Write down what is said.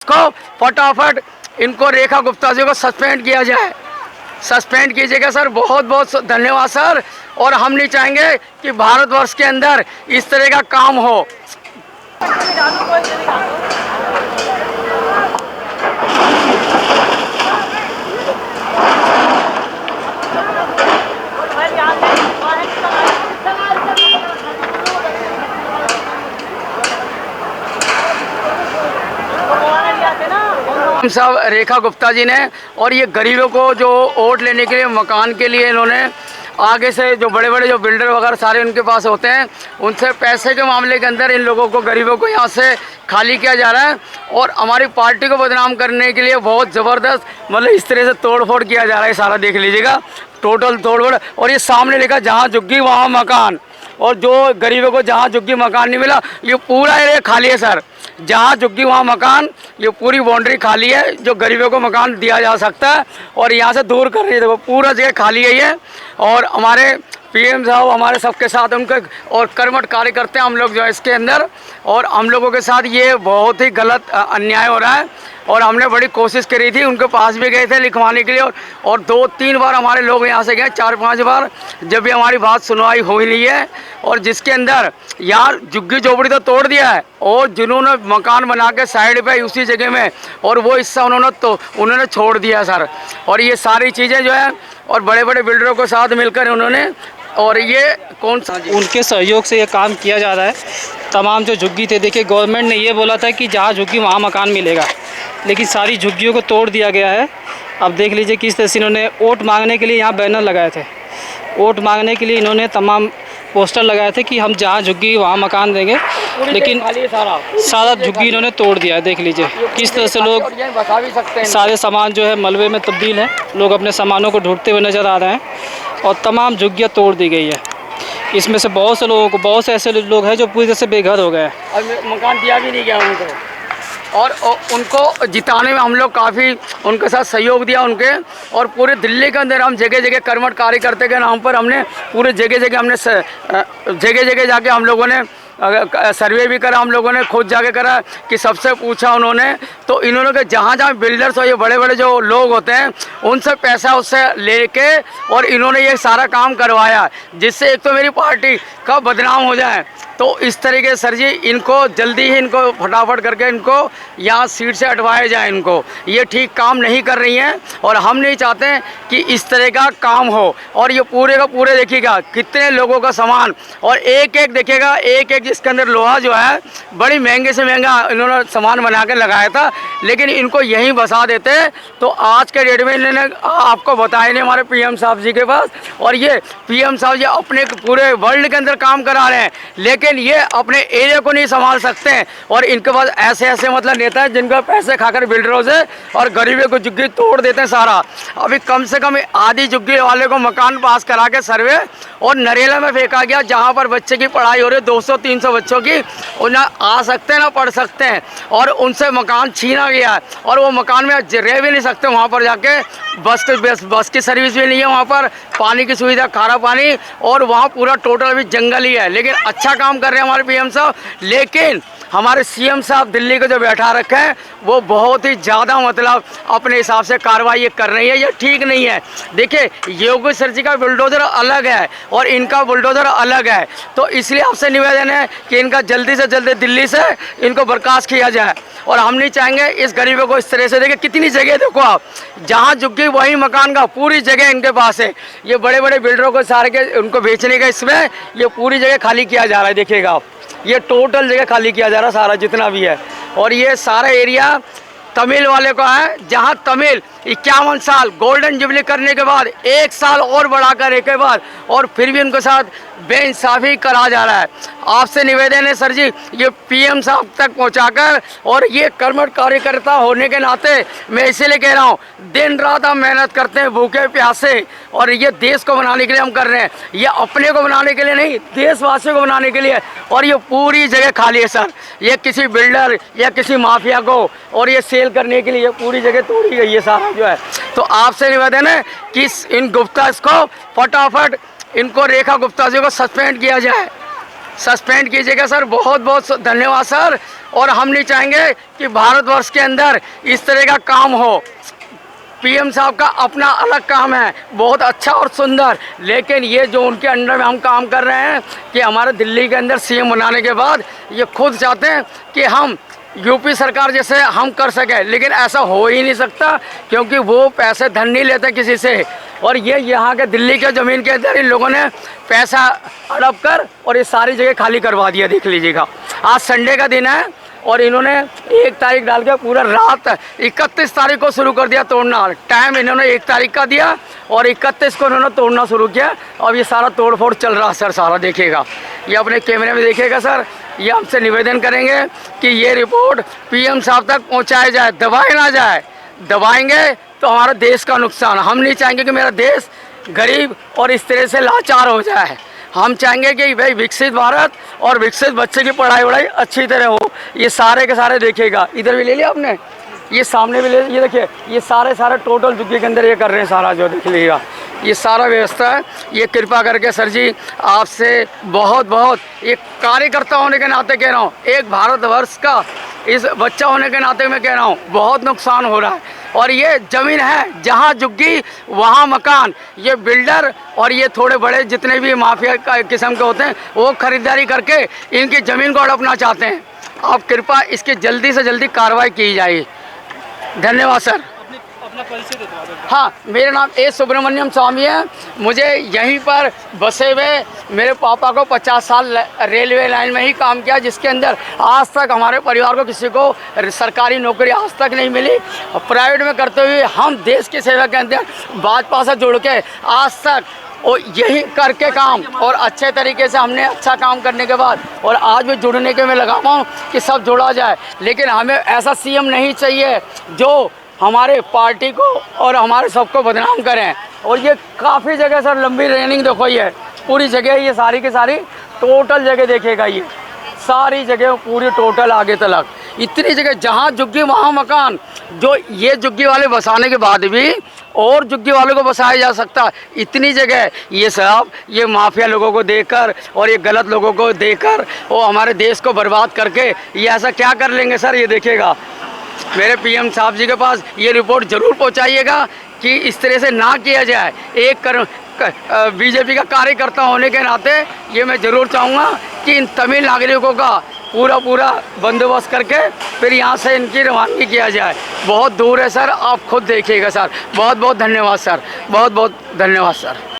इसको फटाफट इनको रेखा गुप्ता जी को सस्पेंड किया जाए, सस्पेंड कीजिएगा सर। बहुत बहुत धन्यवाद सर। और हम नहीं चाहेंगे कि भारतवर्ष के अंदर इस तरह का काम हो। साहब रेखा गुप्ता जी ने, और ये गरीबों को जो वोट लेने के लिए मकान के लिए इन्होंने आगे से जो बड़े बड़े जो बिल्डर वगैरह सारे उनके पास होते हैं, उनसे पैसे के मामले के अंदर इन लोगों को गरीबों को यहाँ से खाली किया जा रहा है। और हमारी पार्टी को बदनाम करने के लिए बहुत ज़बरदस्त मतलब इस तरह से तोड़फोड़ किया जा रहा है। सारा देख लीजिएगा, टोटल तोड़फोड़। और ये सामने लिखा जहाँ झुग्गी वहाँ मकान, और जो गरीबों को जहाँ झुग्गी मकान नहीं मिला, ये पूरा एरिया खाली है सर। जहाँ झुग्गी वहाँ मकान, ये पूरी बाउंड्री खाली है जो गरीबों को मकान दिया जा सकता है। और यहाँ से दूर कर रही है, देखो पूरा जगह खाली है ये। और हमारे पीएम साहब हमारे सबके साथ उनके और कर्मठ कार्य करते हैं हम लोग जो है इसके अंदर। और हम लोगों के साथ ये बहुत ही गलत अन्याय हो रहा है। और हमने बड़ी कोशिश करी थी, उनके पास भी गए थे लिखवाने के लिए। और 2-3 बार हमारे लोग यहाँ से गए, 4-5 बार, जब भी हमारी बात सुनवाई हो ही नहीं है। और जिसके अंदर यार झुग्गी झोपड़ी तो तोड़ दिया है, और जिन्होंने मकान बना के साइड पे उसी जगह में, और वो हिस्सा उन्होंने छोड़ दिया सर। और ये सारी चीज़ें जो है, और बड़े बड़े बिल्डरों के साथ मिलकर उन्होंने, और ये कौन सा उनके सहयोग से ये काम किया जा रहा है। तमाम जो झुग्गी थे, देखिए गवर्नमेंट ने ये बोला था कि जहाँ झुग्गी वहाँ मकान मिलेगा, लेकिन सारी झुग्गियों को तोड़ दिया गया है। अब देख लीजिए किस तरह से इन्होंने वोट मांगने के लिए यहाँ बैनर लगाए थे। वोट मांगने के लिए इन्होंने तमाम पोस्टर लगाए थे कि हम जहाँ झुग्गी वहाँ मकान देंगे, लेकिन सारा झुग्गी इन्होंने तोड़ दिया है। देख लीजिए किस तरह से लोग सारे सामान जो है मलबे में तब्दील है, लोग अपने सामानों को ढूंढते हुए नज़र आ रहे हैं। और तमाम झुग्गियाँ तोड़ दी गई है। इसमें से बहुत से लोगों को, बहुत से ऐसे लोग हैं जो पूरी तरह से बेघर हो गए हैं। और मकान दिया भी नहीं गया उनको, और उनको जिताने में हम लोग काफ़ी उनके साथ सहयोग दिया उनके। और पूरे दिल्ली के अंदर हम जगह जगह कर्मठ कार्यकर्ता के नाम पर हमने पूरे जगह जगह जाके हम लोगों ने सर्वे भी करा, हम लोगों ने खुद जाके करा कि सबसे पूछा उन्होंने। तो इन्होंने के जहाँ जहाँ बिल्डर्स और ये बड़े बड़े जो लोग होते हैं उनसे पैसा उससे लेके, और इन्होंने ये सारा काम करवाया, जिससे एक तो मेरी पार्टी का बदनाम हो जाए। तो इस तरीके सर जी इनको जल्दी ही इनको फटाफट करके इनको यहाँ सीट से हटवाया जाए। इनको ये ठीक काम नहीं कर रही हैं, और हम नहीं चाहते कि इस तरह का काम हो। और ये पूरे का पूरे देखिएगा कितने लोगों का सामान, और एक एक देखिएगा, एक एक जिसके अंदर लोहा जो है बड़ी महंगे से महंगा इन्होंने सामान बना के लगाया था, लेकिन इनको यहीं बसा देते। तो आज के डेट में इन्होंने आपको बताया नहीं हमारे पीएम साहब जी के पास, और ये पीएम साहब जी अपने पूरे वर्ल्ड के अंदर काम करा रहे हैं, लेकिन ये अपने एरिया को नहीं संभाल सकते हैं। और इनके पास ऐसे ऐसे मतलब नेता हैं जिनका पैसे खाकर बिल्डरों से और गरीबों को झुग्गी तोड़ देते हैं सारा। अभी कम से कम आधी झुग्गी वाले को मकान पास करा के सर्वे और नरेला में फेंका गया, जहाँ पर बच्चे की पढ़ाई हो रही है, 200-300 बच्चों की, उन्हें आ सकते हैं ना पढ़ सकते हैं, और उनसे मकान छीना गया है। और वो मकान में रह भी नहीं सकते, वहाँ पर जाके बस की सर्विस भी नहीं है, वहाँ पर पानी की सुविधा, खारा पानी, और वहाँ पूरा टोटल अभी जंगल ही है। लेकिन अच्छा काम कर रहे हैं हमारे पीएम साहब, लेकिन हमारे सीएम साहब दिल्ली को जो बैठा रखे हैं वो बहुत ही ज़्यादा मतलब अपने हिसाब से कार्रवाई ये कर रही है, ये ठीक नहीं है। देखिए योगी सर जी का बुलडोज़र अलग है और इनका बुलडोज़र अलग है, तो इसलिए आपसे निवेदन है कि इनका जल्दी से जल्दी दिल्ली से इनको बर्खास्त किया जाए। और हम नहीं चाहेंगे इस गरीबों को इस तरह से। देखिए कितनी जगह देखो आप, जहाँ झुग्गी वही मकान का पूरी जगह इनके पास है। ये बड़े बड़े बिल्डरों को सारे के उनको बेचने का इसमें ये पूरी जगह खाली किया जा रहा है। देखिएगा आप, ये टोटल जगह खाली किया जा रहा है सारा जितना भी है। और ये सारा एरिया तमिल वाले को है, जहाँ तमिल 51 साल गोल्डन जुबली करने के बाद 1 साल और बढ़ाकर एक के बाद, और फिर भी उनके साथ बेइंसाफ़ी करा जा रहा है। आपसे निवेदन है सर जी, ये पीएम साहब तक पहुंचाकर, और ये कर्मठ कार्यकर्ता होने के नाते मैं इसीलिए कह रहा हूँ, दिन रात हम मेहनत करते हैं भूखे प्यासे, और ये देश को बनाने के लिए हम कर रहे हैं, ये अपने को बनाने के लिए नहीं, देशवासियों को बनाने के लिए। और ये पूरी जगह खाली है सर, ये किसी बिल्डर या किसी माफिया को और ये सेल करने के लिए ये पूरी जगह तोड़ी गई है सारा जो है। तो आपसे निवेदन है कि इन गुप्ता को फटाफट इनको रेखा गुप्ता जी को सस्पेंड किया जाए, सस्पेंड कीजिएगा सर। बहुत बहुत धन्यवाद सर। और हम नहीं चाहेंगे कि भारतवर्ष के अंदर इस तरह का काम हो। पीएम साहब का अपना अलग काम है, बहुत अच्छा और सुंदर, लेकिन ये जो उनके अंडर में हम काम कर रहे हैं कि हमारे दिल्ली के अंदर सीएम बनाने के बाद ये खुद चाहते हैं कि हम यूपी सरकार जैसे हम कर सकें, लेकिन ऐसा हो ही नहीं सकता क्योंकि वो पैसे धन नहीं लेते किसी से। और ये यहाँ के दिल्ली के ज़मीन के अंदर इन लोगों ने पैसा हड़प कर और ये सारी जगह खाली करवा दिया। देख लीजिएगा, आज संडे का दिन है और इन्होंने 1 तारीख डाल के पूरा रात 31 तारीख को शुरू कर दिया तोड़ना। टाइम इन्होंने 1 तारीख का दिया और 31 को इन्होंने तोड़ना शुरू किया। अब ये सारा तोड़ फोड़ चल रहा है सर, सारा देखिएगा, ये अपने कैमरे में देखिएगा सर। ये हमसे निवेदन करेंगे कि ये रिपोर्ट पीएम साहब तक पहुंचाई जाए, दबाए ना जाए। दबाएंगे तो हमारा देश का नुकसान। हम नहीं चाहेंगे कि मेरा देश गरीब और इस तरह से लाचार हो जाए। हम चाहेंगे कि भाई विकसित भारत और विकसित बच्चे की पढ़ाई वढ़ाई अच्छी तरह हो। ये सारे के सारे देखिएगा, इधर भी ले लिया आपने, ये सामने भी ले, ये देखिए, ये सारे टोटल झुग्गी के अंदर ये कर रहे हैं सारा, जो देख लीजिएगा ये सारा व्यवस्था है। ये कृपा करके सर जी आपसे बहुत बहुत एक कार्यकर्ता होने के नाते कह रहा हूँ, एक भारतवर्ष का इस बच्चा होने के नाते मैं कह रहा हूँ, बहुत नुकसान हो रहा है। और ये ज़मीन है, जहाँ झुग्गी वहाँ मकान, ये बिल्डर और ये थोड़े बड़े जितने भी माफिया का किस्म के होते हैं वो खरीदारी करके इनकी ज़मीन को हड़पना चाहते हैं। आप कृपा इसकी जल्दी से जल्दी कार्रवाई की जाए। धन्यवाद सर। अपना परिचय दे दो। हाँ, मेरा नाम ए सुब्रमण्यम स्वामी है। मुझे यहीं पर बसे हुए मेरे पापा को 50 साल रेलवे लाइन में ही काम किया, जिसके अंदर आज तक हमारे परिवार को किसी को सरकारी नौकरी आज तक नहीं मिली। प्राइवेट में करते हुए हम देश की सेवा के अंदर भाजपा से जुड़ के आज तक और यही करके काम और अच्छे तरीके से हमने अच्छा काम करने के बाद और आज भी जुड़ने के मैं लगा हूँ कि सब जुड़ा जाए। लेकिन हमें ऐसा सीएम नहीं चाहिए जो हमारे पार्टी को और हमारे सबको बदनाम करें। और ये काफ़ी जगह सर लंबी रेनिंग देखो, ये पूरी जगह, ये सारी की सारी टोटल जगह देखेगा, ये सारी जगह पूरी टोटल आगे तक इतनी जगह, जहाँ झुग्गी वहाँ मकान। जो ये झुग्गी वाले बसाने के बाद भी और झुग्गी वालों को बसाया जा सकता, इतनी जगह। ये सब ये माफिया लोगों को देकर और ये गलत लोगों को देकर वो हमारे देश को बर्बाद करके ये ऐसा क्या कर लेंगे सर, ये देखिएगा। मेरे पीएम साहब जी के पास ये रिपोर्ट ज़रूर पहुंचाइएगा कि इस तरह से ना किया जाए। एक बीजेपी का कार्यकर्ता होने के नाते ये मैं ज़रूर चाहूँगा कि इन तमिल नागरिकों का पूरा बंदोबस्त करके फिर यहाँ से इनकी रवानगी किया जाए। बहुत दूर है सर, आप खुद देखिएगा सर। बहुत बहुत धन्यवाद सर, बहुत बहुत धन्यवाद सर।